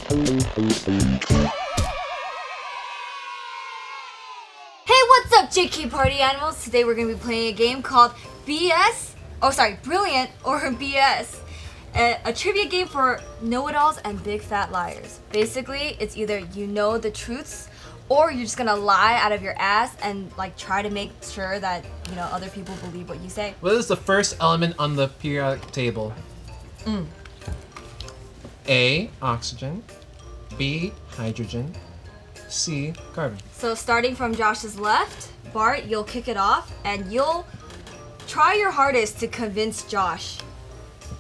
Hey, what's up, JKparty animals? Today we're going to be playing a game called Brilliant or BS. A trivia game for know-it-alls and big fat liars. Basically, it's either you know the truths or you're just gonna lie out of your ass and like try to make sure that other people believe what you say. What is the first element on the periodic table? A, oxygen. B, hydrogen. C, carbon. So starting from Josh's left, Bart, you'll kick it off and you'll try your hardest to convince Josh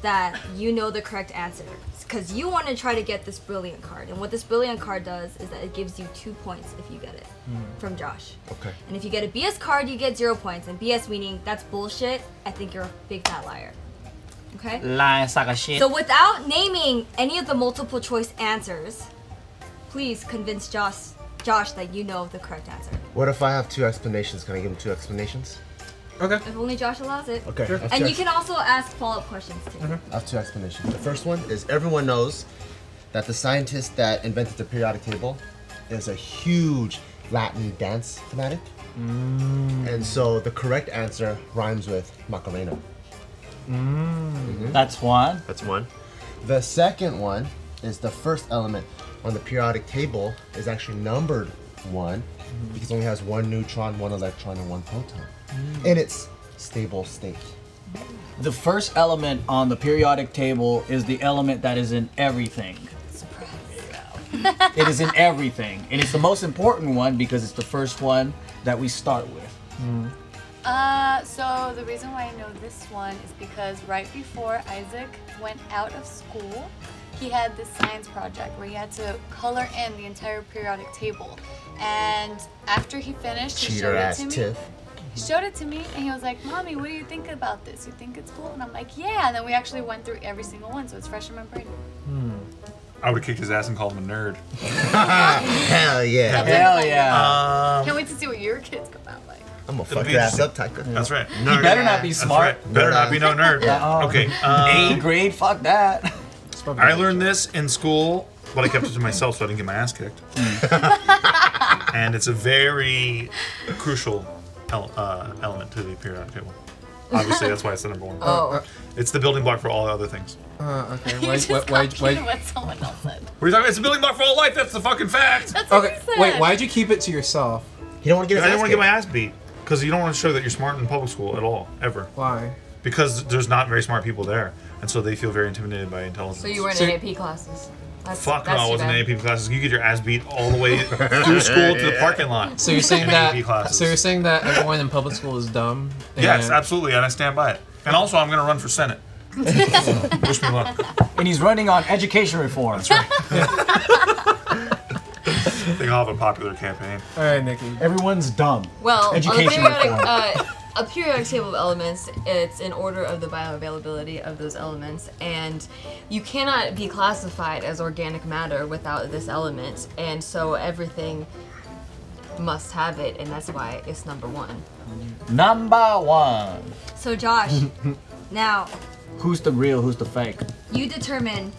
that you know the correct answer. Because you want to try to get this brilliant card. And what this brilliant card does is that it gives you 2 points if you get it from Josh. Okay. And if you get a BS card, you get 0 points. And BS meaning that's bullshit, I think you're a big fat liar. Okay? Lying sack of shit. So without naming any of the multiple choice answers, please convince Josh that you know the correct answer. What if I have 2 explanations? Can I give him 2 explanations? Okay. If only Josh allows it. Okay. Sure. And you can also ask follow-up questions too. I have 2 explanations. The first one is everyone knows that the scientist that invented the periodic table is a huge Latin dance fanatic. And so the correct answer rhymes with Macarena. That's one. That's one. The second one is the first element on the periodic table is actually numbered 1 because it only has 1 neutron, 1 electron, and 1 proton in its stable state. The first element on the periodic table is the element that is in everything. Surprise. Yeah. It is in everything. And it's the most important one because it's the first one that we start with. So the reason why I know this one is because right before Isaac went out of school, he had this science project where he had to color in the entire periodic table. And after he finished, he showed it to me. Tiff. He showed it to me and he was like, "Mommy, what do you think about this? You think it's cool?" And I'm like, "Yeah." And then we actually went through every single one, so it's fresh in my brain. I would have kicked his ass and called him a nerd. Hell yeah. Hell yeah. Can't wait to see what your kids come out like. I'm gonna fuck your ass up, Tyker. That's right. You better not be smart. Right. Better not be no nerd. Okay. A grade, fuck that. I learned this in school, but I kept it to myself so I didn't get my ass kicked. And it's a very crucial element to the periodic table. Obviously, that's why it's the number 1. Oh. It's the building block for all other things. Okay. You just copied what someone else said. What are you talking about? It's a building block for all life. That's the fucking fact. That's what Okay. he said. Wait, why'd you keep it to yourself? You don't want to get I his didn't ass want to get my kicked. ass beat because you don't want to show that you're smart in public school at all, ever. Why? Because there's not very smart people there, and so they feel very intimidated by intelligence. So you weren't in AP classes? Fuck no, I wasn't in AP classes. You get your ass beat all the way through school to the parking lot. So you're saying that? AP classes. So you're saying that everyone in public school is dumb? Yes, and- absolutely, and I stand by it. And also, I'm going to run for Senate. Wish me luck. And he's running on education reform. That's right. I think I'll have a popular campaign. All right, Nikki. Everyone's dumb. Well, Education on the reform. a periodic table of elements, it's in order of the bioavailability of those elements, and you cannot be classified as organic matter without this element, and so everything must have it, and that's why it's number 1. Number 1. So Josh, now Who's the real, who's the fake? you determine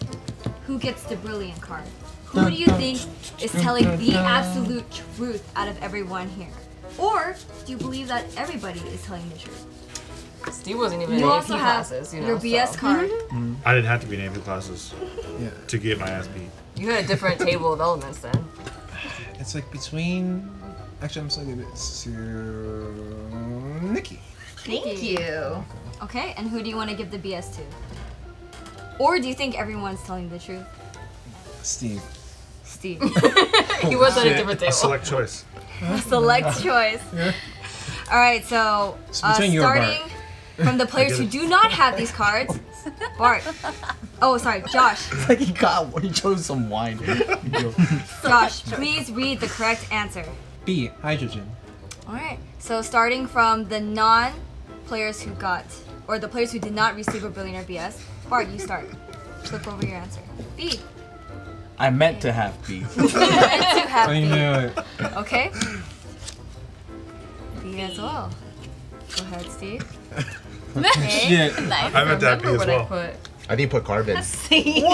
who gets the brilliant card. Who do you think is telling the absolute truth out of everyone here? Or do you believe that everybody is telling the truth? Steve wasn't even You in AP also have classes, you know. your BS so. card. I didn't have to be in AP classes to get my ass beat. You had a different table of elements then. It's like between. Actually, I'm slightly a bit. Nikki. Thank you. Okay, and who do you want to give the BS to? Or do you think everyone's telling the truth? Steve. Steve. He was at a Shit. different A table. select choice. Select choice. All right, so between you and starting from the players who do not have these cards, Bart. Oh, sorry, Josh. It's like he chose some wine. Josh, please read the correct answer. B. Hydrogen. All right, so starting from the non-players who got, or the players who did not receive a brilliant or BS, Bart, you start. Flip over your answer. B. I meant to have B. You have I B. knew it. Okay. B as well. Go ahead, Steve. Shit. Nice. I meant that B as What I well. put. I didn't put carbon. See? The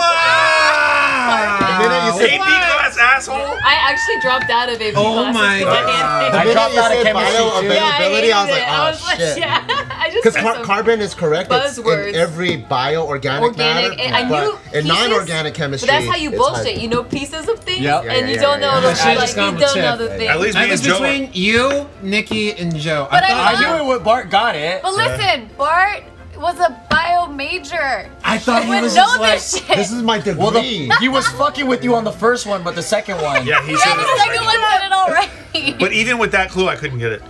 minute you AP class, asshole. I actually dropped out of AP Oh classes. my 'cause God. I The hated it. minute dropped you out of said chemistry, too. bioavailability, I was like, it. oh shit. Yeah, I just Because said some carbon is correct. It's buzzwords. in every bio-organic organic. matter. And I knew but in pieces, non-organic chemistry, But that's how you it's bullshit. hard. You know pieces of things, Yep. and you Yeah, don't yeah, know yeah. the That should've like, just gone you with don't know Tiff. the things. At least me It and was Joe. between you, Nikki, and Joe. But I knew it when Bart got it. But listen, Bart was a bio major. I thought he would was know just like. this shit. This is my degree. Well, he was fucking with you on the first one, but the second one. Yeah, he Yeah, said the it. second one said it already. But even with that clue, I couldn't get it.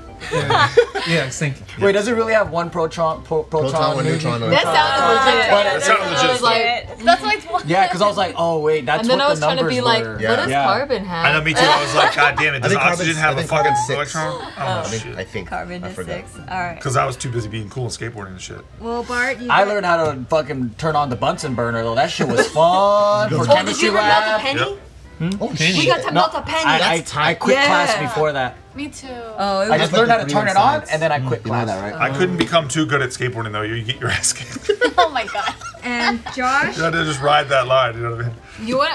Yeah, thank you. Wait, does it really have one proton proton or neutron. That sounded legit. That sounded legit. I was like, That's why it's one. Yeah, because I was like, oh wait, that's and then what I was the trying to numbers be like, were. Yeah. what does Yeah. carbon have? I know, me too. I was like, God damn it, I does think oxygen carbon's- have I a think fucking carbon's 6. electron? Oh, shit. I think. Carbon I is forgot. 6. All right. Because I was too busy being cool and skateboarding and shit. Well, Bart, you I get- learned how to fucking turn on the Bunsen burner though. That shit was fun for Oh, did chemistry you ever melt a lab. penny? Yep. Oh, We shit. got to melt a penny. I quit Yeah. class before that. Me too. Oh, it I was just like learned the how to degree turn in it on, science. and then I quit You know class. that, right? I couldn't become too good at skateboarding though. You get your ass kicked. Oh my god. and Josh. You had to just ride that line. You know what I mean? You know what?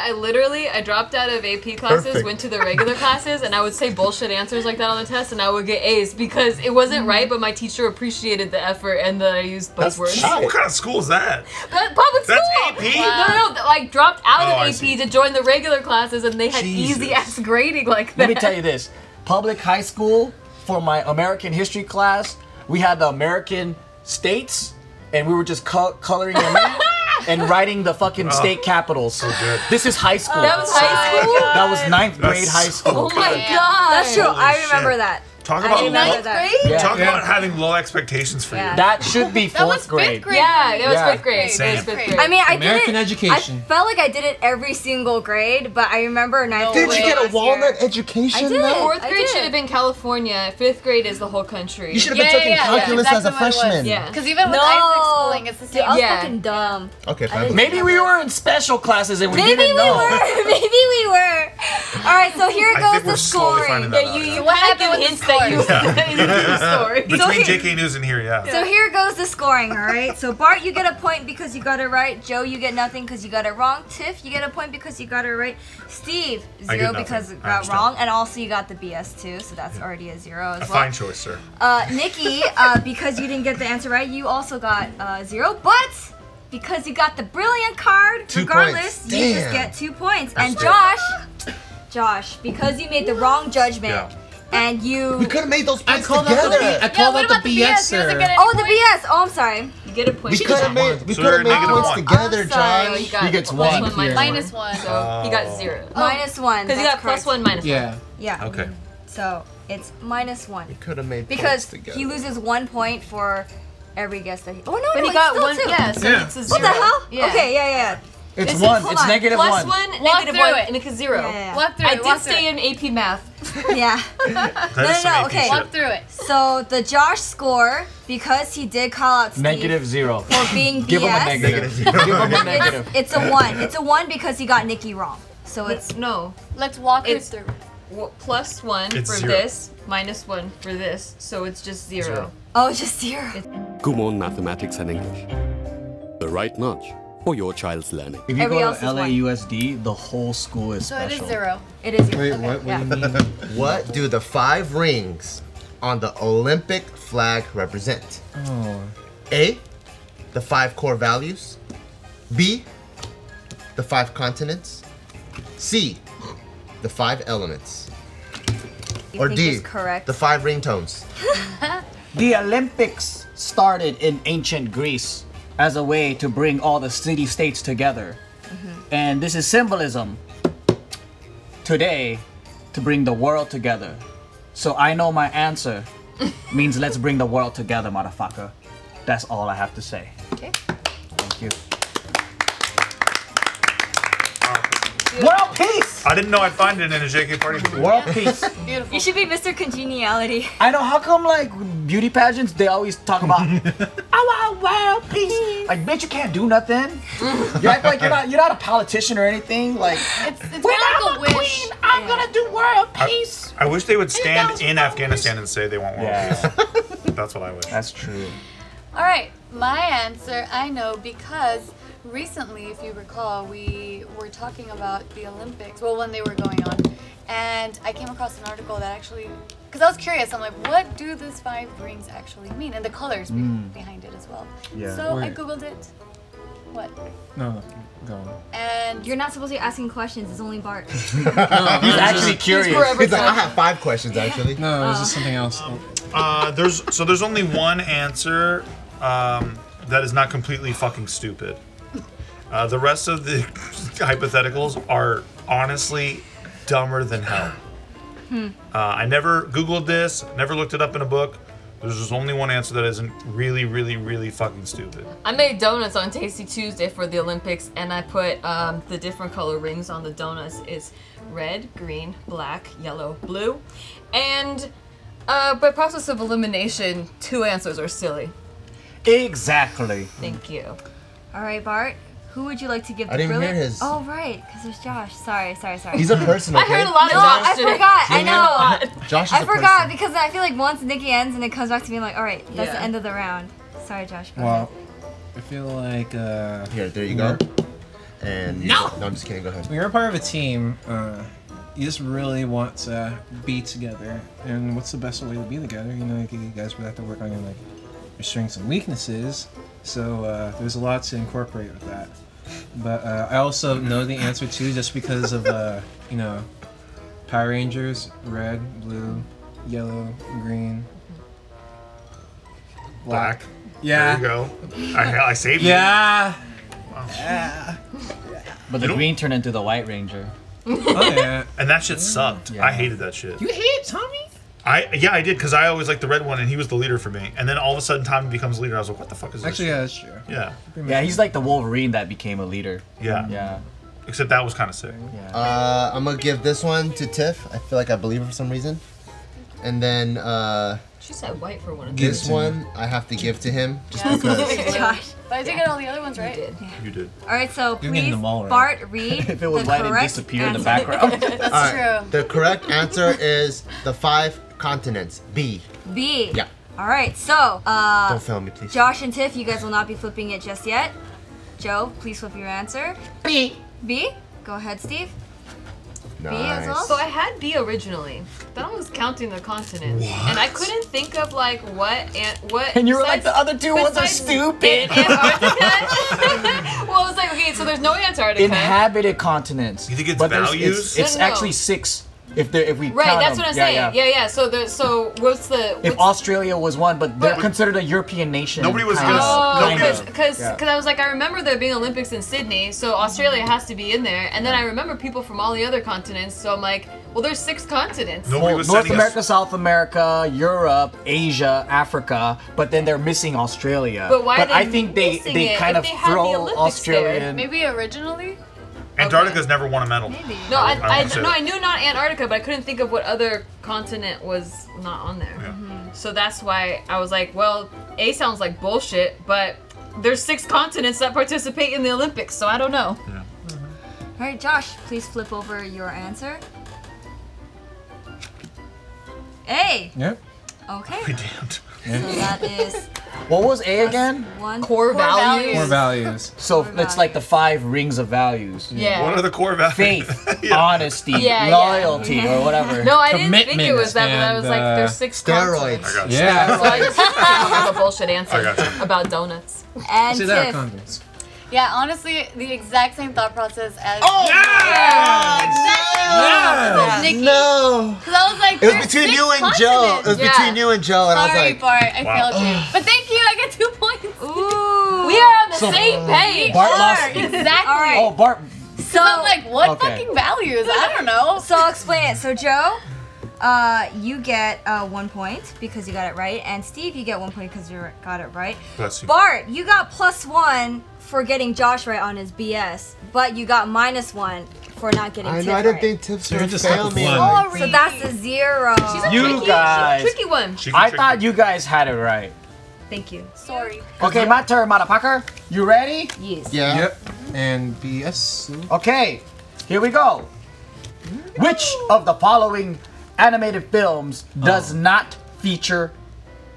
I dropped out of AP classes, Perfect. went to the regular classes, and I would say bullshit answers like that on the test, and I would get A's because it wasn't right, but my teacher appreciated the effort and that I used buzzwords. Oh, what kind of school is that? But public school. That's AP? No, like dropped out Oh, I of see. AP to join the regular classes, and they had Jesus. easy ass grading like that. Let me tell you this: public high school for my American history class, we had the American states, and we were just coloring them in and writing the fucking state capitals. So good. This is high school. That was high school. That was 9th grade That's high so school. Oh my Damn. god. That's true. Holy I remember shit. that. Talk I about remember Ninth that. grade? Yeah. talk Yeah. about having low expectations for Yeah. you. That should be That was 4th grade. fifth grade. Yeah, it was Yeah. 5th grade. It Same. was 5th grade. I mean, I American did it. education. I felt like I did it every single grade, but I remember ninth Did grade. you get a last walnut year. education? I did. though? 4th I grade did. should have been California. 5th grade is the whole country. You should have been taking yeah, calculus that's as a exactly what it was. freshman. Yeah. Because even with No. Isaac schooling, it's the Dude, same. I was Yeah. fucking dumb. Okay, I fine. didn't- Maybe we were in special classes and we Maybe didn't we know. were. Maybe we were. All right, so here I goes think the we're slowly scoring. finding that Yeah, out. you What kind of happened give with hints the that you into the story. Between So JK News and here, yeah. So here goes the scoring, all right? So Bart, you get a point because you got it right. Joe, you get nothing because you got it wrong. Tiff, you get a point because you got it right. Steve, I get 0 nothing. because you I got understand. wrong. And also you got the BS too, so that's already a 0 as A well. fine choice, sir. Nikki, because you didn't get the answer right, you also got 0. But because you got the brilliant card, 2 regardless, points. you just Damn. get 2 points. That's And good. Josh, because you made the wrong judgment Yeah. and you... We could have made those I points called out the together. B. I Yeah, called what out about the the BS? He doesn't BSer. get it. Oh, the BS! Oh, I'm sorry. You get a point. We She could got have made. We So could have we're made negative points one. together, I'm sorry. No, Josh. you got He gets plus one. one minus Minus one. So he got 0. Minus 1. Because you that's got plus correct. 1 minus 1. Yeah. Yeah. Okay. So it's minus 1. We could have made Because points together. he loses 1 point for every guess that he... Oh, no, But no, he got it's still 1, 2. yeah, so Yeah. it's a 0. What the hell? Yeah. Okay, yeah. It's This is- 1. hold It's on. negative Plus 1. 1, Walk negative through 1, it. and it's a 0. Yeah. Walk through I it. Walk did through stay it. in AP math. Yeah. That is some no, AP okay. shit. Walk through it. So the Josh score, because he did call out Steve Negative 0. for being Give him a BS, negative. Give him a negative. it's a 1. It's a 1 because he got Nikki wrong. So it's... No. Let's walk it It's- through. Plus 1 It's for 0. this, minus 1 for this, so it's just 0. 0. Oh, just 0. Good morning, mathematics and English. The right notch for your child's learning. If you Every go else to is one. LAUSD, the whole school is So it special. is 0. It is 0. Wait, Okay, what? yeah. What do you mean? What do the 5 rings on the Olympic flag represent? Oh. A, the 5 core values. B, the 5 continents. C, the 5 elements. You Or think D, is correct. the 5 ringtones. The Olympics started in ancient Greece as a way to bring all the city-states together. And this is symbolism today to bring the world together. So I know my answer means let's bring the world together, motherfucker. That's all I have to say. Okay. Thank you. World peace! I didn't know I'd find it in a JK Party video. World peace. Beautiful. You should be Mr. Congeniality. I know, how come like beauty pageants, they always talk about I want world peace. Like, bitch, you can't do nothing. You act like you're not a politician or anything. Like, It's when more I'm like a a wish. queen, I'm gonna do world peace. I wish they would stand in Afghanistan and say they want world Yeah. peace. That's what I wish. That's true. All right, my answer I know because recently, if you recall, we were talking about the Olympics, well, when they were going on, and I came across an article that actually, because I was curious, I'm like, what do these 5 rings actually mean? And the colors behind it as well. Yeah. So I Googled it. What? No, go on. And You're not supposed to be asking questions. It's only Bart. He's actually curious. He's like, I have 5 questions actually. No, it was just something else. There's only one answer that is not completely fucking stupid. The rest of the hypotheticals are honestly dumber than hell. I never Googled this, never looked it up in a book. There's just only one answer that isn't really, really, really fucking stupid. I made donuts on Tasty Tuesday for the Olympics, and I put the different color rings on the donuts. It's red, green, black, yellow, blue. And by process of elimination, 2 answers are silly. Exactly. Thank you. All right, Bart. Who would you like to give the I didn't brilliant? hear his. Oh, right, because there's Josh. Sorry. He's a person, I okay? heard a lot of No, Josh I today. forgot. I know. Josh is I a forgot person. because I feel like once Nikki ends and it comes back to me, I'm like, all right, that's the Yeah. end of the round. Sorry, Josh. Go Well, ahead. I feel like Here, there you go. And no, I'm just kidding. Go ahead. when you're a part of a team, you just really want to be together. And what's the best way to be together? You know, you guys would have to work on your strengths and weaknesses. So there's a lot to incorporate with that. But I also know the answer too, just because of Power Rangers: red, blue, yellow, green, Black. Yeah. There you go. I saved you. Yeah. But the green turned into the White Ranger. Oh yeah. And that shit sucked. Yeah. I hated that shit. You hate Tommy? I did, because I always liked the red one and he was the leader for me. And then all of a sudden Tommy becomes leader. I was like, what the fuck is this? Actually, yeah, that's true. Yeah. Yeah, he's like the Wolverine that became a leader. Yeah. Yeah. Except that was kind of sick. Yeah. I'm gonna give this one to Tiff. I feel like I believe her for some reason. And then She said white for one of Give these. it this to one I have to give to him just Yeah. because. Josh. But I did get all the other ones right. You did. All right, so You're getting please, them all right. Bart, read If it was the white, it'd correct disappear in the answer. background. That's All right, true. the correct answer is the 5 continents. B. B. Yeah. All right, so Don't fail me, please. Josh and Tiff, you guys will not be flipping it just yet. Joe, please flip your answer. B. B. Go ahead, Steve. Nice. as well? So I had B originally. Then I was counting the continents, and I couldn't think of like what. And you were like, the other 2 ones are besides stupid. Antarctica. Well, I was like, okay, so there's no Antarctica. Inhabited continents. You think it's But there's- values? It's No, no. actually 6. If we Right, count that's them. what I'm saying. Yeah. So what's the? If Australia was one, but they're considered a European nation. Nobody was kind gonna- Oh, Nobody was- because Yeah. I was like, I remember there being Olympics in Sydney, so Australia has to be in there. And then I remember people from all the other continents, so I'm like, well, there's 6 continents. Nobody Well, was North sending America, us. South America, Europe, Asia, Africa, but then they're missing Australia. But why are I they think they missing they it kind if of they had the throw Olympics Australian. Maybe originally? Antarctica's never won a medal. Maybe. No, I wouldn't say that. I knew not Antarctica, but I couldn't think of what other continent was not on there. Yeah. So that's why I was like, well, A sounds like bullshit, but there's 6 continents that participate in the Olympics, so I don't know. Yeah. All right, Josh, please flip over your answer. A. Yep. Okay. Be damned. So that is What was A again? 1. Core values. Core values. So Core it's like the 5 rings of values. Yeah. What are the core values? Faith, Yeah. honesty, Yeah, loyalty, or whatever. No, I didn't think it Commitment was that, but I was like, and, there's 6 Steroids. continents. I got you. Yeah. So I just came up with a bullshit I answer got you. about donuts. And See, there are Tiff. continents. Yeah, honestly, the exact same thought process as Yeah. Nikki. No. Because I was like, It was there's between 6 you and Joe. It continents. was Yeah. between you and Joe, and I was Sorry, like, Bart, I Wow. failed you. But thank you, I get 2 points. Ooh. We are on the same page. Bart lost. Exactly. All right. Oh, Bart. So I'm like, what Okay. fucking values? I don't know. So I'll explain it. So Joe, you get 1 point because you got it right, and Steve, you get 1 point because you got it right. Bless you. Bart, you got +1 for getting Josh right on his BS, but you got -1 for not getting I Tiff know, I didn't right. think tips So were you're just stuck fail with me. one. Sorry. So that's a 0. She's a You tricky, guys. She's a tricky one. She can I trick thought you. you guys had it right. Thank you. Sorry. Okay, my turn, motherfucker. You ready? Yes. Yeah. Yep. And BS. Okay, here we go. Which of the following animated films does not feature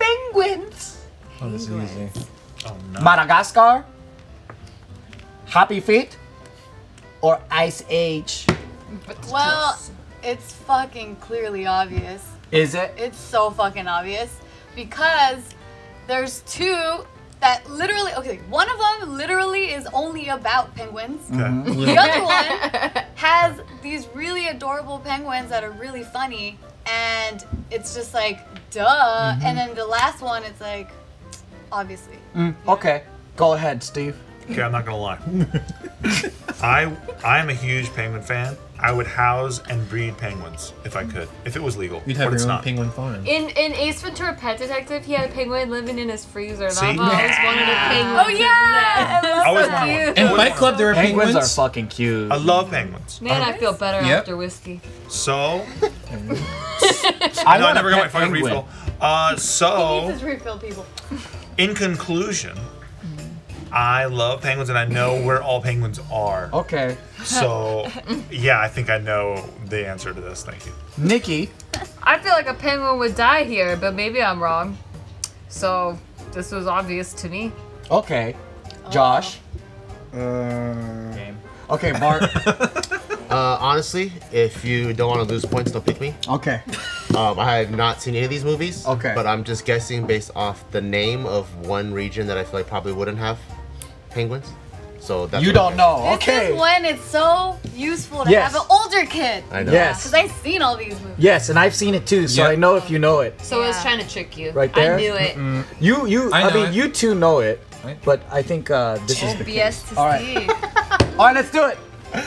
penguins? Oh, this is easy. Oh no. Madagascar, Happy Feet or Ice Age? Well, it's fucking clearly obvious. Is it? It's so fucking obvious because there's two that literally, okay, one of them literally is only about penguins. Okay. The other one has these really adorable penguins that are really funny, and it's just like, duh. And then the last one, it's like, obviously. Okay, go ahead, Steve. Okay, I'm not gonna lie. I'm a huge penguin fan. I would house and breed penguins if I could, if it was legal. You'd have but it's your own not. penguin farm. In Ace Ventura: Pet Detective, he had a penguin living in his freezer. And See? I've always wanted a penguin. Oh yeah, I always want one. In Fight Club, there were Penguins penguins. are fucking cute. I love penguins. Man, I feel better Yep. after whiskey. So, I no, I want never a got my pet fucking penguin. refill. he needs So, his refill, people. in conclusion, I love penguins and I know where all penguins are. Okay, So, yeah, I think I know the answer to this. Thank you. Nikki. I feel like a penguin would die here, but maybe I'm wrong. So this was obvious to me. Okay, Josh. Game. Okay, Bart. Honestly, if you don't want to lose points, don't pick me. Okay. I have not seen any of these movies. Okay. But I'm just guessing based off the name of one region that I feel like probably wouldn't have penguins. So that's You what I'm don't know. This Okay. is when it's so useful to Yes. have an older kid. guessing. I know. Yes. Because I've seen all these movies. Yes, and I've seen it too, so Yep. I know if you know it. So it was Yeah. trying to trick you. Right there? I knew it. I know mean, it. you two know it, Right. but I think this is the BS case. to All right. Steve. All right, let's do it.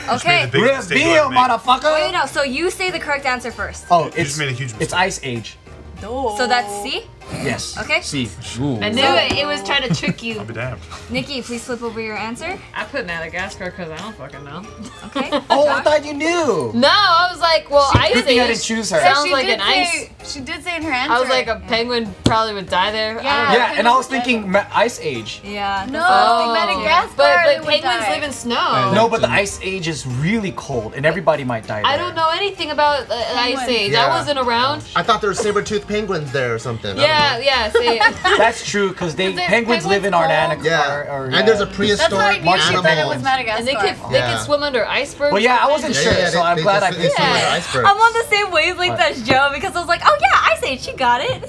Okay. The biggest mistake Reveal, I've made. motherfucker. Wait, no. So you say the correct answer first. Oh, You it's just made a huge mistake. it's Ice Age. So that's C. Yes. Okay. See. Ooh. I knew it. It was trying to trick you. I'll be damned. Nikki, please flip over your answer. I put Madagascar because I don't fucking know. Okay. Oh, I thought you knew. No, I was like, well, Ice Good thing I Age didn't choose her. sounds She like did an ice. say- She did say in her answer. I was like, a penguin probably would die there. Yeah. Yeah, and I was thinking Ice Age. Yeah. No, Oh. Madagascar. But they would penguins die. live in snow. No, but the Ice Age is really cold, and everybody might die there. I don't know anything about the Ice Penguins. Age. Yeah. I wasn't around. I thought there were saber-toothed penguins there or something. I Yeah, don't yeah. See, That's true, because Is it penguins live in penguins Antarctica. know. Yeah. Or, And there's a That's prehistoric how I knew Martian she said it was penguins. Madagascar. and they Yeah. could swim under icebergs. Well, yeah, I wasn't sure, so I'm glad I they picked swim it. like Yeah. icebergs. I'm on the same wavelength as Joe because I was like, oh yeah, Ice Age, she got it.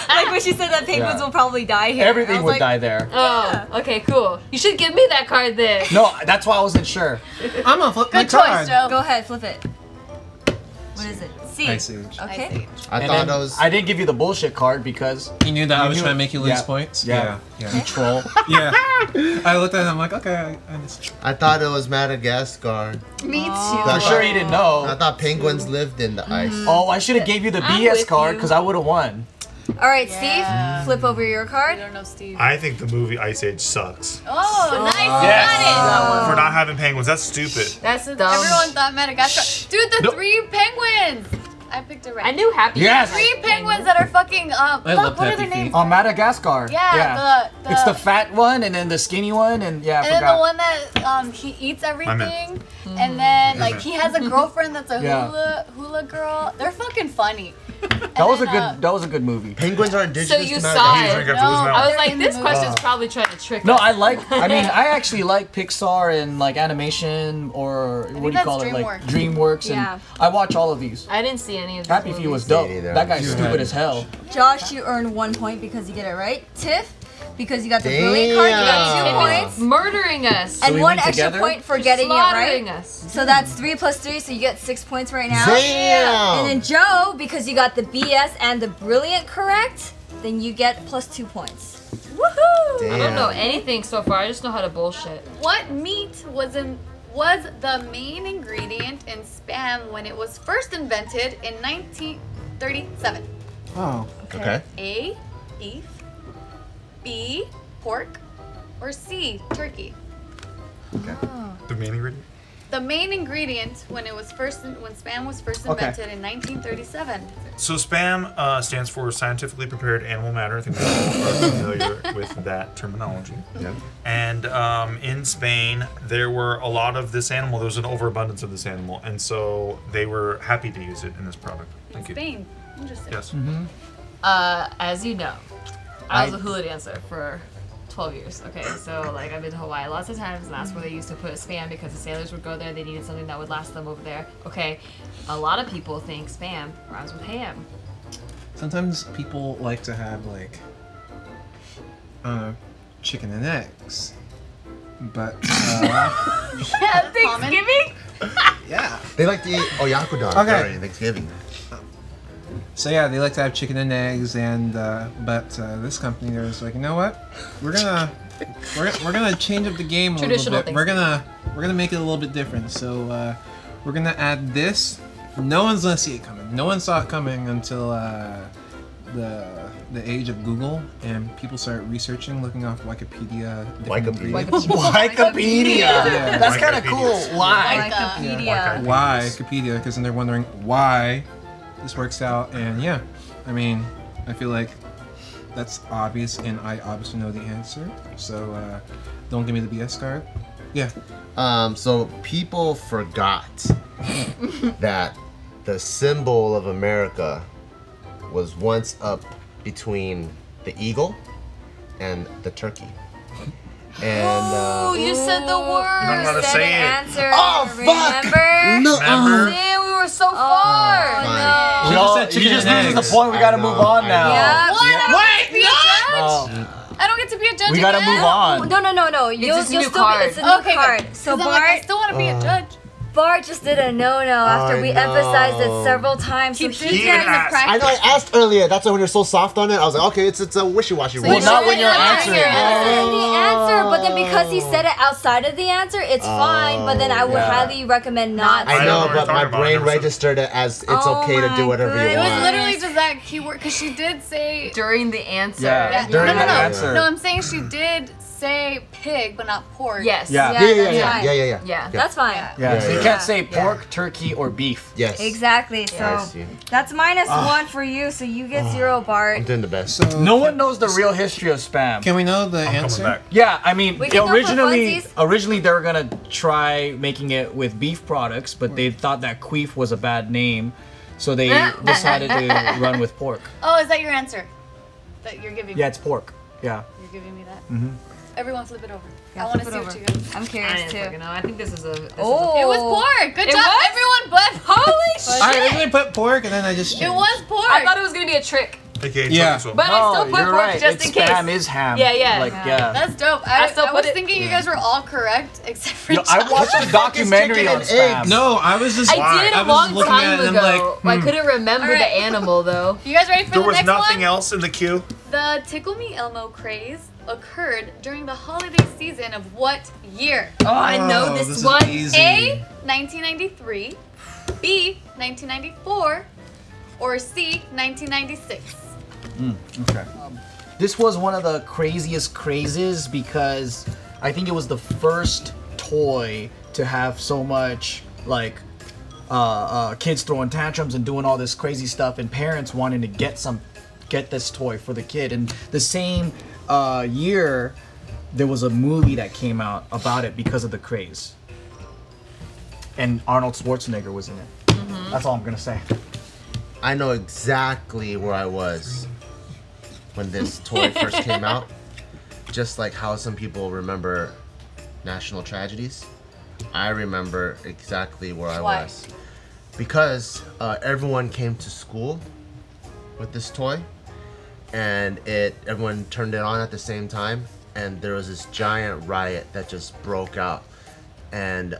Like when she said that penguins Yeah. will probably die here. I Everything was would like, die there. Oh, okay, cool. You should give me that card then. No, that's why I wasn't sure. I'm gonna flip my Good choice, card. Joe. Go ahead, flip it. What is it? C. Ice Age. Okay. I And thought then it was. I didn't give you the bullshit card because You knew that I was knew trying to it. make you lose Yeah. points? Yeah. Yeah. troll. Yeah. I looked at him like, okay, I understand. I thought it was Madagascar. Me too. I For sure you didn't know. I thought penguins lived in the ice. Oh, I should have gave you the I'm BS with card you. because I would have won. All right, Yeah. Steve, flip over your I card. don't know, Steve. I think the movie Ice Age sucks. Oh, nice. You Yes. got For not having penguins, that's stupid. That's dumb. it. Everyone thought Madagascar. Dude, the No. 3 penguins. I picked it right. I knew Happy. Yes. 3 penguins that are fucking. love Fuck, what are Happy their names? Feet. On Madagascar. Yeah, the It's the fat one and then the skinny one and yeah, I And then the forgot. one that he eats everything, meant- and then like he has a girlfriend that's a Yeah. hula girl. They're fucking funny. That was a good movie. Penguins are indigenous you to saw Madagascar. it. Drink after losing No, out. I was They're like, in the this movie. question's probably trying to trick No, us. I actually like Pixar and like animation or what do you that's call it? Like DreamWorks. DreamWorks and Yeah. I watch all of these. I didn't see any of these Happy Feet was movies. dope. Me neither. That guy's You stupid had- as hell. Josh, you earned 1 point because you get it right. Tiff, because you got the brilliant card, you got 2 It points. was murdering us. And we 1 win extra together? point for getting it right. Slaughtering us. So that's 3 plus 3, so you get 6 points right now. Damn! And then Joe, because you got the BS and the brilliant correct, then you get plus 2 points. Woohoo! I don't know anything so far. I just know how to bullshit. What meat was the main ingredient in Spam when it was first invented in 1937? Oh. Okay. A, beef, B, pork, or C, turkey? The main ingredient? The main ingredient when Spam was first Okay. invented in 1937. So SPAM stands for Scientifically Prepared Animal Matter. I think we all are familiar with that terminology. Yeah. And in Spain, there were a lot of this animal. There was an overabundance of this animal, and so they were happy to use it in this product. Thank you. Spain. Interesting. Yes. As you know, I was a hula dancer for 12 years. Okay, so like I've been to Hawaii lots of times, and that's where they used to put Spam because the sailors would go there. They needed something that would last them over there. Okay, a lot of people think Spam rhymes with ham. Sometimes people like to have like chicken and eggs, but Yeah, Thanksgiving. yeah. They like to eat oyakodon during Thanksgiving. So yeah, they like to have chicken and eggs, and but this company was like, you know what? We're gonna change up the game a little bit. We're gonna make it a little bit different. So we're gonna add this. No one's gonna see it coming. No one saw it coming until the age of Google, and people started researching, looking off Wikipedia. Wikipedia. Yeah. That's kind of cool. Why? Wikipedia. Why Wikipedia? Because then they're wondering why this works out, and yeah, I mean, I feel like that's obvious, and I obviously know the answer. So don't give me the BS card. Yeah. So people forgot that the symbol of America was once up between the eagle and the turkey. And You said the word. You don't know how to say it. Answer. Oh, fuck! Remember? No. Man, we were so far. Fine. We just said You chicken just and loses the eggs. point. We gotta I know, move on I now. know. Yeah. What? I don't get to be a judge. Oh. I don't get to be a judge. We gotta again? move on. No. You'll just a new still card. It's a new Okay, card. good. So 'Cause I'm like, I Bart, still want to be a judge. Bart just did a no after I we emphasized know. it several times. So Keep he doing can't. the asked. practice. I know I asked earlier. That's why when you're so soft on it, I was like, okay, it's a wishy-washy. So rule. Well, not when you're Answer answering. the answer, but then because he said it outside of the answer, it's fine. But then I would Yeah. highly recommend not. I I know, know what but you're my talking about. brain I never said- registered it as it's Oh okay to my do whatever you It was want. literally just that keyword because she did say. During the answer. Yeah. During no, the no. answer. No, I'm saying she did say pig, but not pork. Yes. Yeah. Yeah, that's Yeah. fine. Yeah. That's fine. Yeah, so you Yeah. can't say Yeah. pork, turkey, or beef. Yes. Exactly. So I see. that's -1 for you. So you get 0, Bart. I'm doing the best. So No one knows the real history of Spam. Can we know the I'm answer? coming back. Yeah, I mean, We can go for originally funsies. they were gonna try making it with beef products, but they thought that queef was a bad name, so they decided to run with pork. Oh, is that your answer? That you're giving me? Yeah, it's pork. Yeah. You're giving me that? Mm-hmm. Everyone flip it over. Yeah, I want to flip see it what over. you guys. I'm I curious didn't too. fucking know. I think this is a. Oh. It was pork. Good It job, was? everyone. But Holy shit! I originally put pork, and then I just it changed. was pork. I thought it was gonna be a trick, AKA Yeah. Chucky but I still put you're pork right. just it's in case. Spam is ham. Yeah, yeah. Like, Yeah. yeah. That's dope. I I still was put it- thinking you guys were all correct except for Yo, I Josh. watched a documentary on chicken and Spam. eggs? No, I was just. I did I a was long looking time at it, and ago. I'm like, I couldn't remember Alright. the animal though. You guys ready for There the was next nothing one? else in the queue. The Tickle Me Elmo craze occurred during the holiday season of what year? Oh, I know this this is one. easy. A. 1993, B. 1994, or C. 1996. Okay. This was one of the craziest crazes because I think it was the first toy to have so much like kids throwing tantrums and doing all this crazy stuff, and parents wanting to get this toy for the kid. And the same year, there was a movie that came out about it because of the craze, and Arnold Schwarzenegger was in it. That's all I'm gonna say. I know exactly where I was when this toy first came out. Just like how some people remember national tragedies, I remember exactly where I Why? was. Because everyone came to school with this toy, and everyone turned it on at the same time, and there was this giant riot that just broke out. And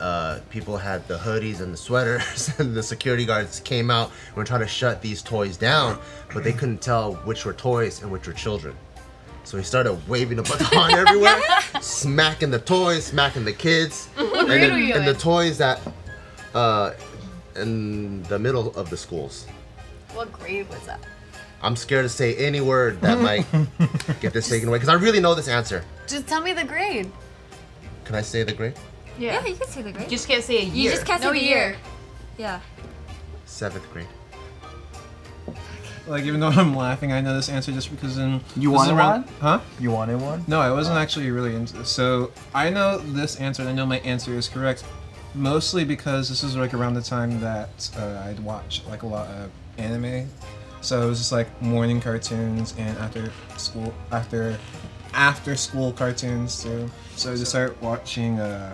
people had the hoodies and the sweaters, and the security guards came out and were trying to shut these toys down, but they couldn't tell which were toys and which were children. So he started waving a baton everywhere, smacking the toys, smacking the kids, What grade were you and the in? toys that in the middle of the schools. What grade was that? I'm scared to say any word that might get this taken away, because I really know this answer. Just tell me the grade. Can I say the grade? Yeah, you can say the grade. You just can't say a year. You just can't say No the year. year. Yeah. 7th grade. like even though I'm laughing, I know this answer just because in You this wanted is around, one? Huh? You wanted one? No, I wasn't actually really into this. So I know this answer, and I know my answer is correct, mostly because this is like around the time that I'd watch like a lot of anime. So it was just like morning cartoons, and after school, after after-school cartoons too. So I just started watching the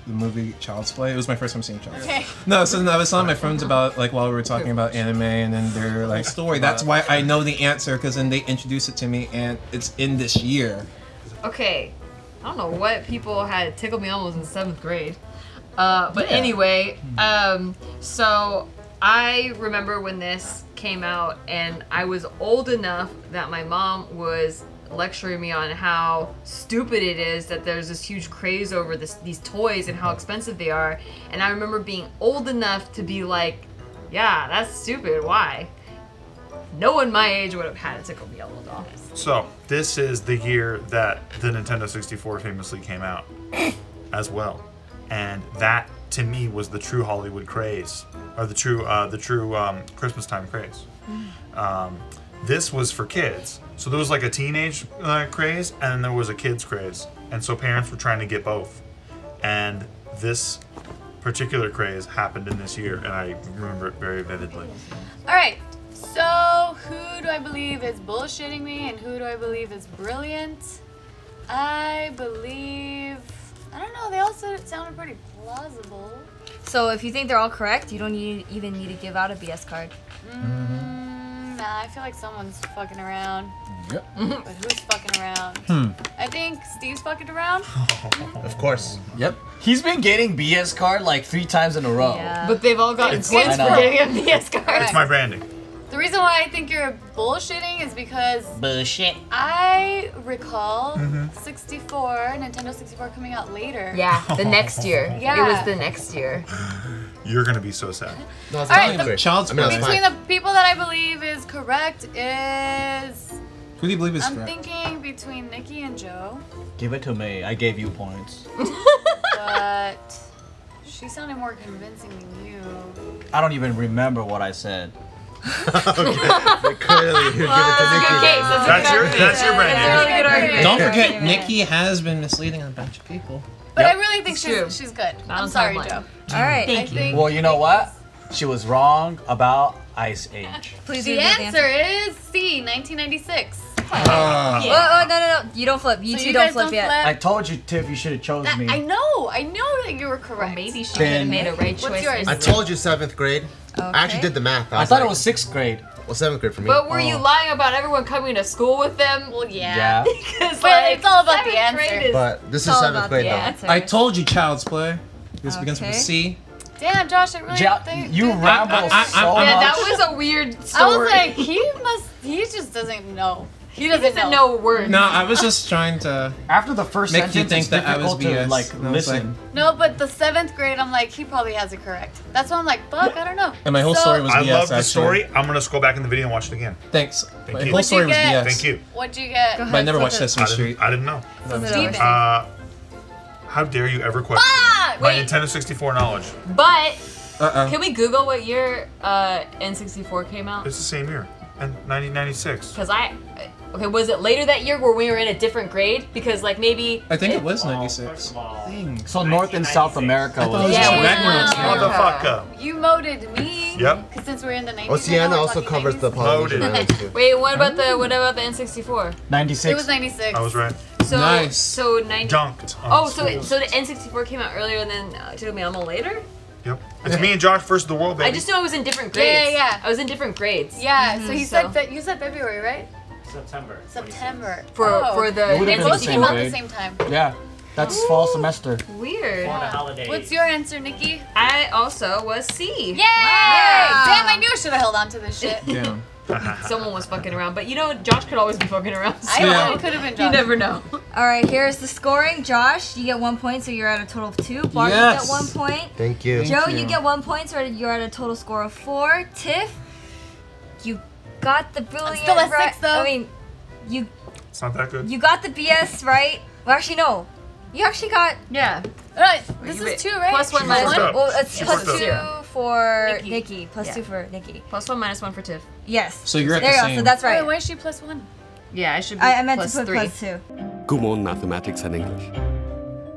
movie Child's Play. It was my first time seeing Child's Play. No, so I was telling my friends about like while we were talking about anime, and then they're like, "Story." That's why I know the answer because then they introduced it to me, and it's in this year. Okay, I don't know what people had tickled me almost in 7th grade. But anyway, so I remember when this came out, and I was old enough that my mom was lecturing me on how stupid it is that there's this huge craze over these toys and how expensive they are. And I remember being old enough to be like, yeah, that's stupid, why? No one my age would have had a Tickle Me Elmo doll. So, this is the year that the Nintendo 64 famously came out as well. And that, to me, was the true Hollywood craze, or the true Christmas time craze. This was for kids. So there was like a teenage craze, and then there was a kids craze. And so parents were trying to get both. And this particular craze happened in this year, and I remember it very vividly. All right. So, who do I believe is bullshitting me and who do I believe is brilliant? I believe... I don't know, they all sounded pretty plausible. So if you think they're all correct, you don't even need to give out a BS card. Nah, I feel like someone's fucking around. Yep. But who's fucking around? I think Steve's fucking around. Of course. Yep. He's been getting BS card like 3 times in a row. Yeah. But they've all gotten It's- points I for know. getting a BS card. It's my branding. The reason why I think you're bullshitting is because Bullshit. I recall 64, Nintendo 64 coming out later. Yeah, the next year. Yeah. It was the next year. You're gonna be so sad. No, it's All right, not great. Child's I mean, Play. it's Between fine. the people that I believe is correct is... Who do you believe is I'm correct? thinking between Nikki and Joe, Give it to me. I gave you points. but she sounded more convincing than you. I don't even remember what I said. But clearly, you give it to Nikki. Good case. That's your branding. That's a really good argument. Don't forget, Nikki has been misleading a bunch of people. But Yep. I really think It's true. she's good. Not I'm on sorry, timeline. Joe. All right. I think Well, you know what? She was wrong about Ice Age. Please the read answer is C, 1996. Oh, no. You don't flip. You So two you don't guys flip don't yet. I told you, Tiff, you should have chose me. I know that you were correct. Or maybe she Then- could have made a right choice. What's yours? I told you 7th grade. I actually did the math. I thought like, it was 6th grade. Well, 7th grade for me. But were you lying about everyone coming to school with them? Well, Yeah. Because But it's all about the answer. But this is It's all 7th about grade the though. answer. I told you Child's Play. This begins with a Okay. C. Damn, Josh, I really think You ramble so much. Yeah, that was a weird story. I was like, he just doesn't know. He doesn't know words. No, I was just trying to After the first make you sentence, think it's that I was difficult to BS. like And I was listen. No, but the 7th grade, I'm like, he probably has it correct. That's why I'm like, fuck, I don't know. And my whole So, story was I BS. love the actually. story. I'm gonna scroll back in the video and watch it again. Thanks. Thank My you. whole What'd story you was get? BS. Thank you. What'd you get? But I never watched flip it. Sesame Street. I didn't know. Steven. How dare you ever question Fuck! my Wait. Nintendo 64 knowledge? But Uh-oh. can we Google what year N64 came out? It's the same year, and 1996. Because okay, was it later that year where we were in a different grade? Because like maybe I think it was 96. First of all, So North and South America thought it was was. just Yeah, Ragnarok's yeah. year. Motherfucker. You moded me. Yep. Because since we're in the 90s. Oceana now, we're also talking covers 90s. the Polynesian Loaded. Islands too. Wait, what about the N64? 96. It was 96. I was right. So Nice. so 90. Dunked. on Oh, so schools. so the N64 came out earlier and then Tickle Me Elmo later? Yep. It's me and Josh versus the world, baby. I just knew I was in different Yeah, grades. yeah, yeah. I was in different grades. Yeah, so he so- said that you said February, right? September. September. For the It would've been the Both same came out at grade. the same time. Yeah, that's fall semester. Weird. For the holidays. What's your answer, Nikki? I also was C. Yay! Damn, I knew I should have held on to this shit. Yeah. Someone was fucking around, but you know, Josh could always be fucking around. I So know it could have been you Josh. never know. All right, here's the scoring. Josh, you get 1 point, so you're at a total of 2. Bart, Yes. you get 1 point. Thank you. Joe, you. you get 1 point, so you're at a total score of 4. Tiff, you got the brilliant. still at 6 though. I mean, you It's not that good. you got the BS right. Well, actually, no. You actually got. Yeah. Alright, this You is wait. 2, right? Plus one She minus fucked one. up. Well, it's She plus fucked 2 up. for Nikki. Nikki. Plus Yeah. 2 for Nikki. Plus one minus one for Tiff. Yes. So you're at there the you go. same. So that's Wait, right. why is she plus 1? Yeah, I should be I meant plus to put 3. plus 2. Good morning, mathematics and English.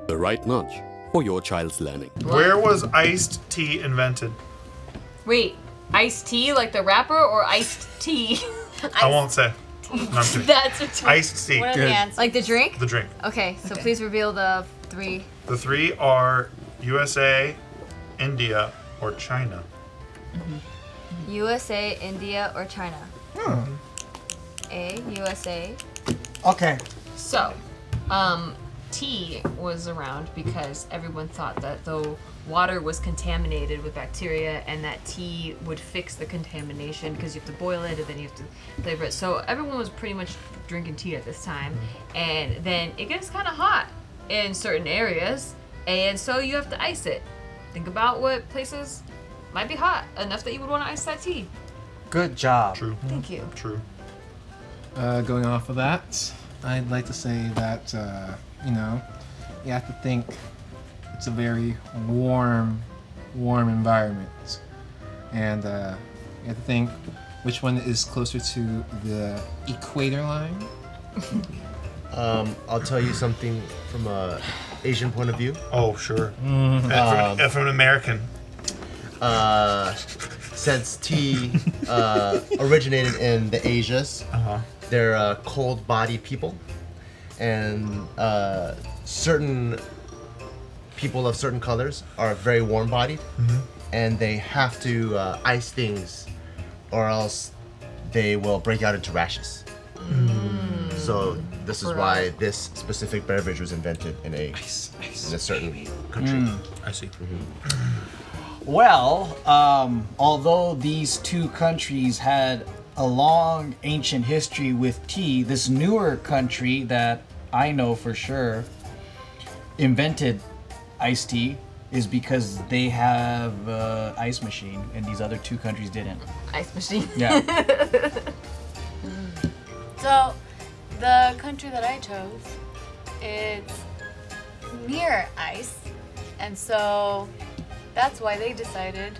The right nudge for your child's learning. Where was iced tea invented? Wait, iced tea like the rapper or iced tea? I won't say. No, I'm kidding. That's a two. Iced tea. What are Good. the answers? Like the drink? The drink. Okay, so please reveal the 3. The 3 are USA, India, or China. USA, India, or China? Oh. A, USA. Okay. So, tea was around because everyone thought that though water was contaminated with bacteria and that tea would fix the contamination because you have to boil it and then you have to flavor it. So everyone was pretty much drinking tea at this time. And then it gets kind of hot in certain areas and so you have to ice it. Think about what places might be hot enough that you would want to ice that tea. Good job. True. Thank you. True. Going off of that, I'd like to say that, you know, you have to think it's a very warm environment. And you have to think which one is closer to the equator line. I'll tell you something from a Asian point of view. Oh, sure. And from an American. Since tea originated in the Asias, they're cold-bodied people, and certain people of certain colors are very warm-bodied, and they have to ice things, or else they will break out into rashes. So this is why this specific beverage was invented in a certain country. I see. Well, although these two countries had a long ancient history with tea, this newer country that I know for sure invented iced tea is because they have an ice machine and these other two countries didn't. Ice machine. Yeah. So, the country that I chose, it's near ice, and so that's why they decided,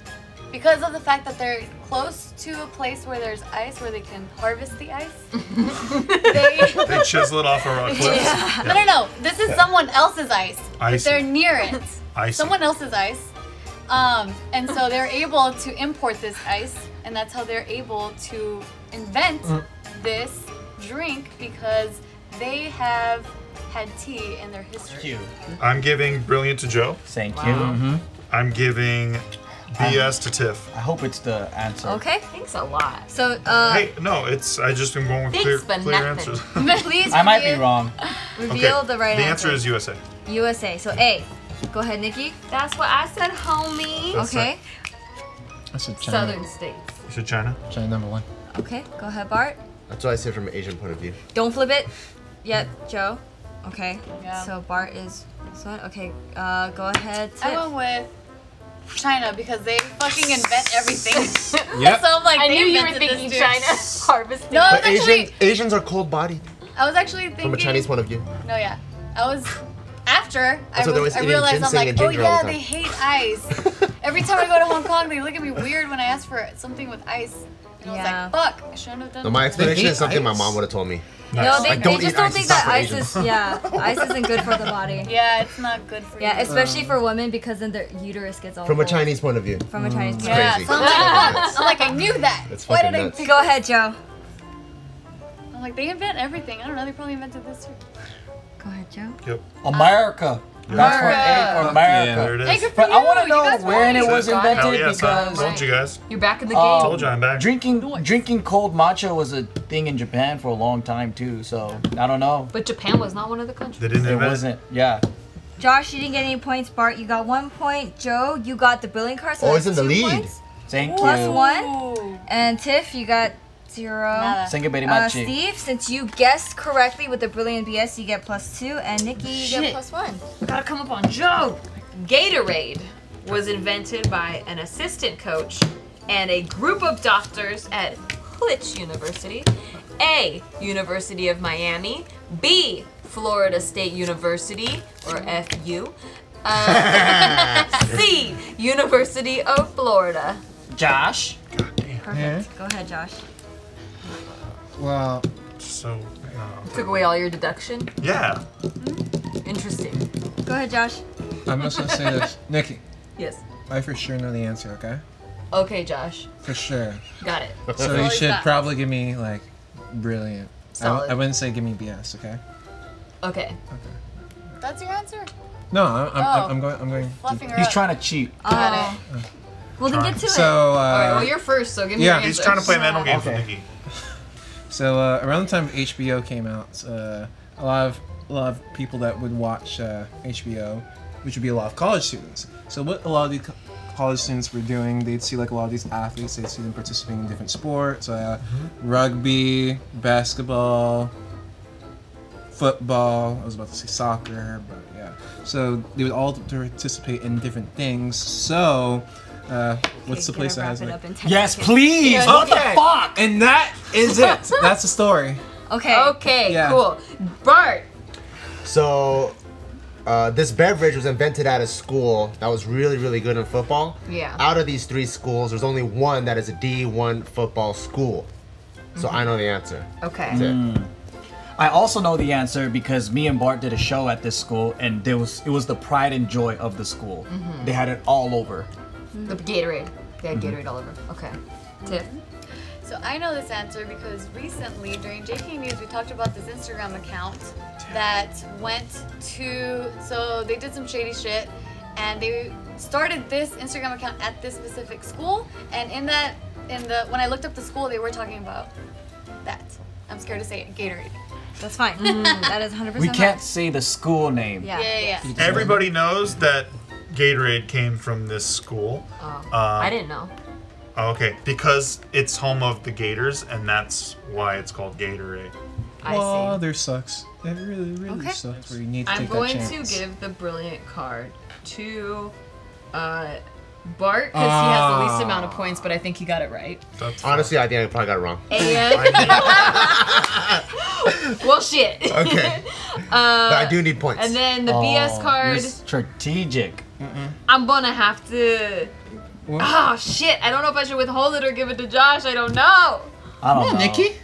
because of the fact that they're close to a place where there's ice, where they can harvest the ice. They chisel it off a rock cliff. No. This is someone else's ice. I But see. they're near it. I see. Someone else's ice. And so they're able to import this ice, and that's how they're able to invent this drink because they have had tea in their history. I'm giving brilliant to Joe. Thank you. I'm giving BS to Tiff. I hope it's the answer. Okay. Thanks a lot. So, Hey, no, I just am going with Thanks, clear but nothing. answers. please I might be reveal- wrong. Reveal the right the answer is USA. USA. So A. Go ahead, Nikki. That's what I said, homie. That's Okay. I said China. Southern states. You said China? China number 1. Okay. Go ahead, Bart. That's what I say from an Asian point of view. Don't flip it yet, Joe. Okay. Yeah. So Bart is. So okay. Go ahead. I Tiff. went with China because they fucking invent everything. Yep. So I'm like, I they knew you were invented thinking this too. China harvesting. No, I was But actually, Asians are cold-bodied I was actually thinking. from a Chinese point of view. No, yeah. I was after Also, they're always I eating realized I'm ginseng like, and oh ginger all yeah, the they time. hate ice. Every time I go to Hong Kong, they look at me weird when I ask for something with ice. And I Yeah. was like, fuck, I shouldn't have done No, my explanation hate is something my ice. mom would have told me. No, they, Like, they don't just eat don't ice, think it's not that for ice Asians. is. Yeah, ice isn't good for the body. Yeah, it's not good for Yeah, you. especially for women because then their uterus gets all From a full. Chinese point of view. From a Chinese. It's Yeah, crazy. so I'm like, I knew that. It's Why fucking did I nuts. pick Go ahead, Joe. I'm like, they invent everything. I don't know, they probably invented this too. Go ahead, Joe. Yep. America. That's for A for America. There it Hey, is. good for But you. I want to You know guys when won. it was Hell invented Hell yes, I because told you guys. You're back in the Oh. game. Told you I'm back. drinking cold matcha was a thing in Japan for a long time too. So I don't know. But Japan was not one of the countries. They didn't It invent wasn't. Yeah. Josh, you didn't get any points. Bart, you got 1 point. Joe, you got the brilliant card. So Oh, that's he's in the 2 lead. points. Thank Plus you. 1. Ooh. And Tiff, you got 0. Nada. Thank you very much. Steve, since you guessed correctly with the brilliant BS, you get +2, and Nikki, you get Shit. +1. Gotta come up on Joe. Gatorade was invented by an assistant coach and a group of doctors at which university? A. University of Miami. B. Florida State University, or FU. C. University of Florida. Josh. Perfect. Go ahead, Josh. Well, So, Took away all your deduction. yeah. Interesting. Go ahead, Josh. I'm just gonna say this. Nikki, Yes. I for sure know the answer, okay? Okay, Josh. For sure. Got it. So you should probably give me, like, brilliant. Solid. I wouldn't say give me BS. Okay. Okay. That's your answer? No, I'm going. Fluffing her He's up. trying to cheat. Got it. Well, then get to it. So. All right. Well, you're first, so give me yeah, your answer. He's trying to play mental games with Okay. Nikki. So around the time HBO came out, a lot of people that would watch HBO, which would be a lot of college students. So what a lot of these college students were doing, they'd see like a lot of these athletes, they'd see them participating in different sports, rugby, basketball, football. I was about to say soccer, but yeah. So they would all participate in different things. So. What's the place that has like? Yes, please. Yeah, What okay. the fuck? And that is it. That's the story. Okay. Okay. Yeah. Cool. Bart. So, this beverage was invented at a school that was really, really good in football. Yeah. Out of these 3 schools, there's only one that is a D1 football school. So I know the answer. Okay. That's it. I also know the answer because me and Bart did a show at this school, and it was the pride and joy of the school. They had it all over. The Gatorade. They had Gatorade all over. Okay. Tiff. So I know this answer because recently during JK News we talked about this Instagram account that went to, so they did some shady shit and they started this Instagram account at this specific school, and when I looked up the school they were talking about that. I'm scared to say it, Gatorade. That's fine. That is 100% We can't fine. say the school name. Yeah. Everybody knows that Gatorade came from this school. I didn't know. Okay, because it's home of the Gators, and that's why it's called Gatorade. I Well, see. there sucks. It really Okay. sucks where you need to I'm take going that to chance. give the brilliant card to Bart because he has the least amount of points, but I think he got it right. That's Honestly, I think I probably got it wrong. And well, shit. Okay. But I do need points. And then the BS card, You're strategic. I'm gonna have to. What? Oh shit! I don't know if I should withhold it or give it to Josh. I don't know. I don't know. Nikki?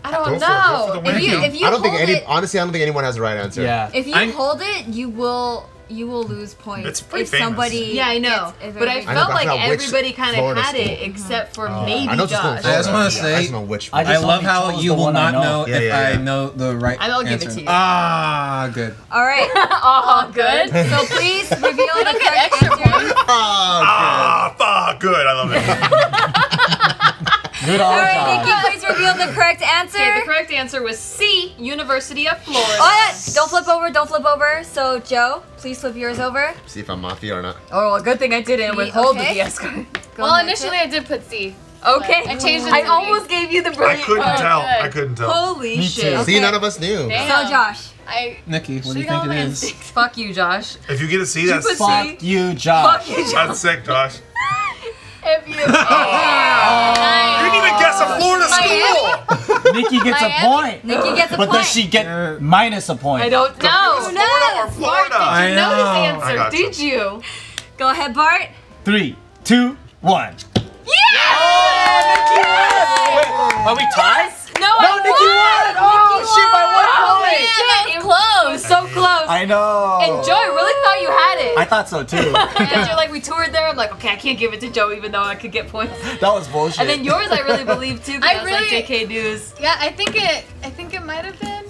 I don't Go for it, know. go for the win. If you I don't think hold it, honestly, I don't think anyone has the right answer. Yeah. if you hold it, you will lose points. It's pretty if famous. somebody. Yeah, I know. gets- if But I everybody- felt I like forgot which everybody kind of Florida had it school. except for I maybe know just Josh. I just wanna say- I just know which I one. just I love only how chose you the will one I not know. know if Yeah. I know the right I'll give it answer. to you. Ah, good. All right. Oh, good. So please reveal the correct extra answer. points. Ah, fuck, good. I love it. Good All old right, Josh. Nikki, please reveal the correct answer. Okay, the correct answer was C, University of Florida. Oh, yeah. Don't flip over. Don't flip over. So Joe, please flip yours over. See if I'm mafia or not. Oh, well, good thing I didn't Me, withhold okay. the BS card. Go Well, ahead, initially I did put C. Okay. I changed it I to almost B. gave you the I brilliant couldn't card. tell. good. I couldn't tell. Holy Me shit. too. See, none of us knew. Damn. So Josh. Should Nikki, what do you have think gone it my is? instincts. Fuck you, Josh. If you get a C, that's put C. Fuck you, Josh. Fuck you, Josh. that's sick, Josh. If you You didn't even guess a Florida school. Nikki gets a Miami? point. Nikki gets a But point. does she get minus a point? I don't know. Florida or Florida? I You know his know. I answer, got you. did you? Go ahead, Bart. 3, 2, 1. Are we tied? No, No, Nikki won! Oh, shit, by 1 point! Shit, it was so close. I know. And Joe, I really thought you had it. I thought so too. Because you're like, we toured there. I'm like, okay, I can't give it to Joe even though I could get points. That was bullshit. And then yours, I really believe too. 'Cause I I was like, really- JK News. Yeah, I think it might have been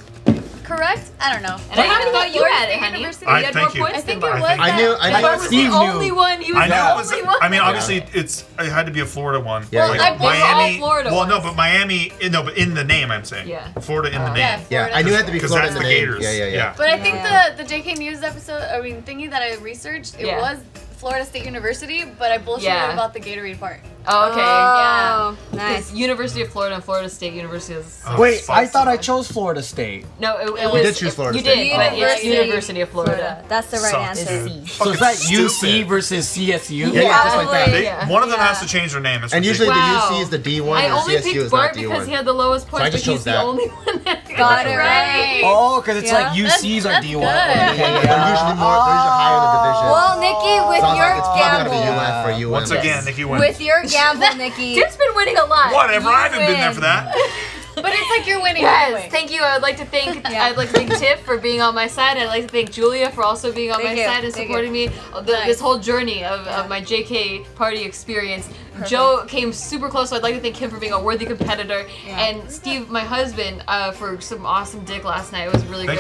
correct. I don't know. And I even thought you Florida had it, State honey. University. You I had thank more you. points I than think it Bart. was I knew. that. I Bart knew. was Steve the knew. only one. He was I know the it was. only one. I mean, obviously, it had to be a Florida one. Yeah, Well, yeah. I- they were all Miami. Florida well, no, ones. but Miami. No, but in the name, I'm saying. Yeah. Florida in the name. Yeah, Yeah, Florida. I knew it had to be Because Florida that's in the the name. Gators. Yeah. But I think the JK News episode, thingy that I researched, it Yeah. was Florida State University, but I bullshitted Yeah. about the Gatorade part. Oh, okay. Oh, nice. Because University of Florida and Florida State University is. Oh, Wait, fuck. I thought I chose Florida State. No, it You was. did choose Florida You State. did, but it's University. University of Florida. That's the right Sucks, answer. dude. So is that Fucking UC stupid. versus CSU? Yeah, just like that. They, Yeah. one of them Yeah. has to change their name. It's And usually ridiculous. the Wow. UC is the D1 I and only CSU picked is Bart not because he D1. had the lowest points, I but just he's chose the that. only one that Got it Right. right. Oh, because it's Yeah. like UCs are That's D1. good. Okay, They're yeah. usually higher in the division. Well, Nikki, with Sounds your like it's probably gonna be gamble, UF or UM. Once again, Nikki wins. with your gamble, Nikki, Tim's been winning a lot. Whatever. You I haven't been there win. for that. But it's like you're winning Yes, anyway. thank you. I'd like to thank Tiff for being on my side. I'd like to thank Julia for also being on my side and supporting me this whole journey of my JK party experience. Joe came super close, so I'd like to thank him for being a worthy competitor. And Steve, my husband, for some awesome dick last night. It was really great.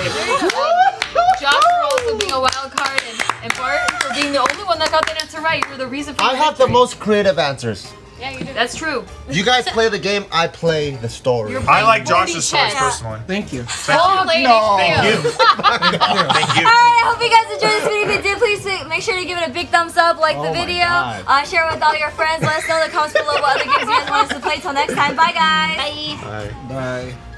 Josh for also being a wild card, and Bart for being the only one that got the answer right. You were the reason for I have the most creative answers. Yeah, you do. That's true. You guys play the game, I play the story. I like Josh's stories chess. personally. Thank you. Thank you. Thank you. Thank you. Alright, I hope you guys enjoyed this video. If you did, please make sure to give it a big thumbs up, like the video, share it with all your friends, let us know in the comments below what other games you guys want us to play. Till next time, bye guys. Bye. Bye.